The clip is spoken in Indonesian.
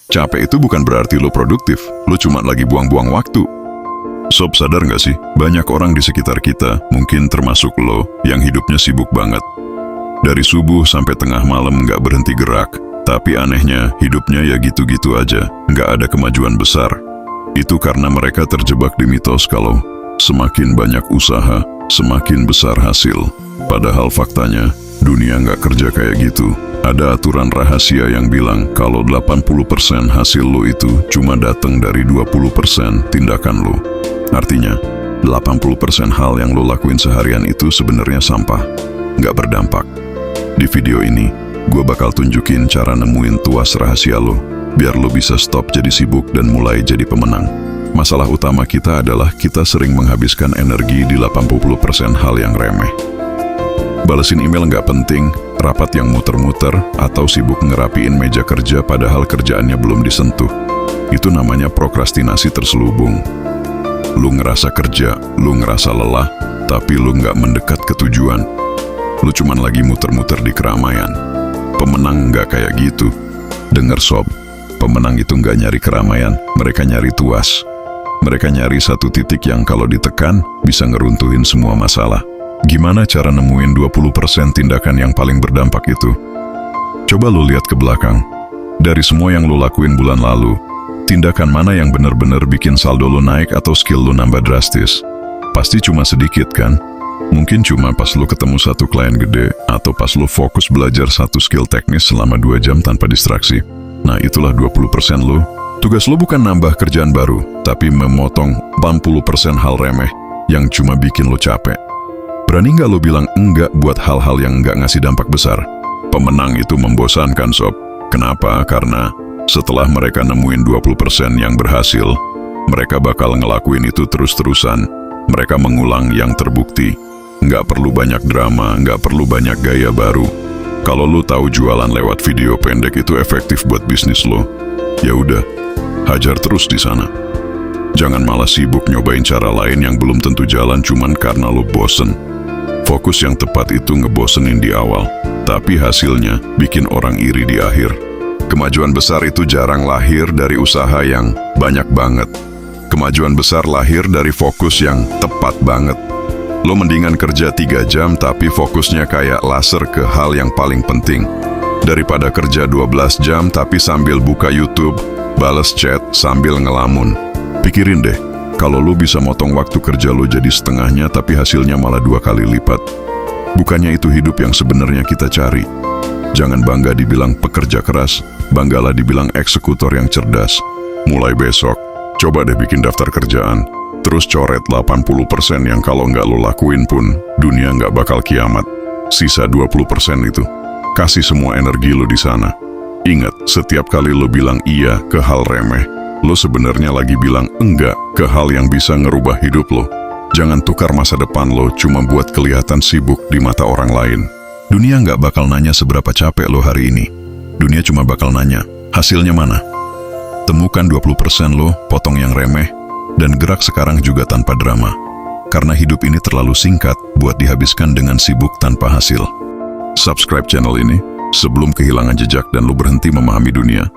Capek itu bukan berarti lo produktif, lo cuma lagi buang-buang waktu. Sob, sadar nggak sih, banyak orang di sekitar kita, mungkin termasuk lo, yang hidupnya sibuk banget. Dari subuh sampai tengah malam nggak berhenti gerak, tapi anehnya hidupnya ya gitu-gitu aja, nggak ada kemajuan besar. Itu karena mereka terjebak di mitos kalau semakin banyak usaha, semakin besar hasil. Padahal faktanya, dunia nggak kerja kayak gitu. Ada aturan rahasia yang bilang kalau 80% hasil lo itu cuma datang dari 20% tindakan lo. Artinya, 80% hal yang lo lakuin seharian itu sebenarnya sampah, nggak berdampak. Di video ini, gue bakal tunjukin cara nemuin tuas rahasia lo, biar lo bisa stop jadi sibuk dan mulai jadi pemenang. Masalah utama kita adalah kita sering menghabiskan energi di 80% hal yang remeh. Balesin email nggak penting, rapat yang muter-muter, atau sibuk ngerapiin meja kerja padahal kerjaannya belum disentuh. Itu namanya prokrastinasi terselubung. Lu ngerasa kerja, lu ngerasa lelah, tapi lu nggak mendekat ke tujuan. Lu cuman lagi muter-muter di keramaian. Pemenang nggak kayak gitu. Dengar sob, pemenang itu nggak nyari keramaian, mereka nyari tuas. Mereka nyari satu titik yang kalau ditekan, bisa ngeruntuhin semua masalah. Gimana cara nemuin 20% tindakan yang paling berdampak itu? Coba lu lihat ke belakang. Dari semua yang lu lakuin bulan lalu, tindakan mana yang benar-benar bikin saldo lu naik atau skill lu nambah drastis? Pasti cuma sedikit kan? Mungkin cuma pas lu ketemu satu klien gede, atau pas lu fokus belajar satu skill teknis selama 2 jam tanpa distraksi. Nah, itulah 20% lu. Tugas lu bukan nambah kerjaan baru, tapi memotong 80% hal remeh yang cuma bikin lu capek. Berani nggak lo bilang enggak buat hal-hal yang nggak ngasih dampak besar? Pemenang itu membosankan sob. Kenapa? Karena setelah mereka nemuin 20% yang berhasil, mereka bakal ngelakuin itu terus-terusan. Mereka mengulang yang terbukti. Nggak perlu banyak drama, nggak perlu banyak gaya baru. Kalau lo tahu jualan lewat video pendek itu efektif buat bisnis lo, ya udah, hajar terus di sana. Jangan malah sibuk nyobain cara lain yang belum tentu jalan cuman karena lo bosen. Fokus yang tepat itu ngebosenin di awal, tapi hasilnya bikin orang iri di akhir. Kemajuan besar itu jarang lahir dari usaha yang banyak banget. Kemajuan besar lahir dari fokus yang tepat banget. Lo mendingan kerja 3 jam tapi fokusnya kayak laser ke hal yang paling penting. Daripada kerja 12 jam tapi sambil buka YouTube, bales chat sambil ngelamun. Pikirin deh, kalau lu bisa motong waktu kerja lu jadi setengahnya tapi hasilnya malah 2 kali lipat. Bukannya itu hidup yang sebenarnya kita cari. Jangan bangga dibilang pekerja keras, banggalah dibilang eksekutor yang cerdas. Mulai besok, coba deh bikin daftar kerjaan. Terus coret 80% yang kalau nggak lu lakuin pun, dunia nggak bakal kiamat. Sisa 20% itu, kasih semua energi lu di sana. Ingat, setiap kali lu bilang iya ke hal remeh, lo sebenarnya lagi bilang enggak ke hal yang bisa ngerubah hidup lo. Jangan tukar masa depan lo cuma buat kelihatan sibuk di mata orang lain. Dunia nggak bakal nanya seberapa capek lo hari ini. Dunia cuma bakal nanya, hasilnya mana? Temukan 20% lo, potong yang remeh, dan gerak sekarang juga tanpa drama. Karena hidup ini terlalu singkat buat dihabiskan dengan sibuk tanpa hasil. Subscribe channel ini sebelum kehilangan jejak dan lo berhenti memahami dunia.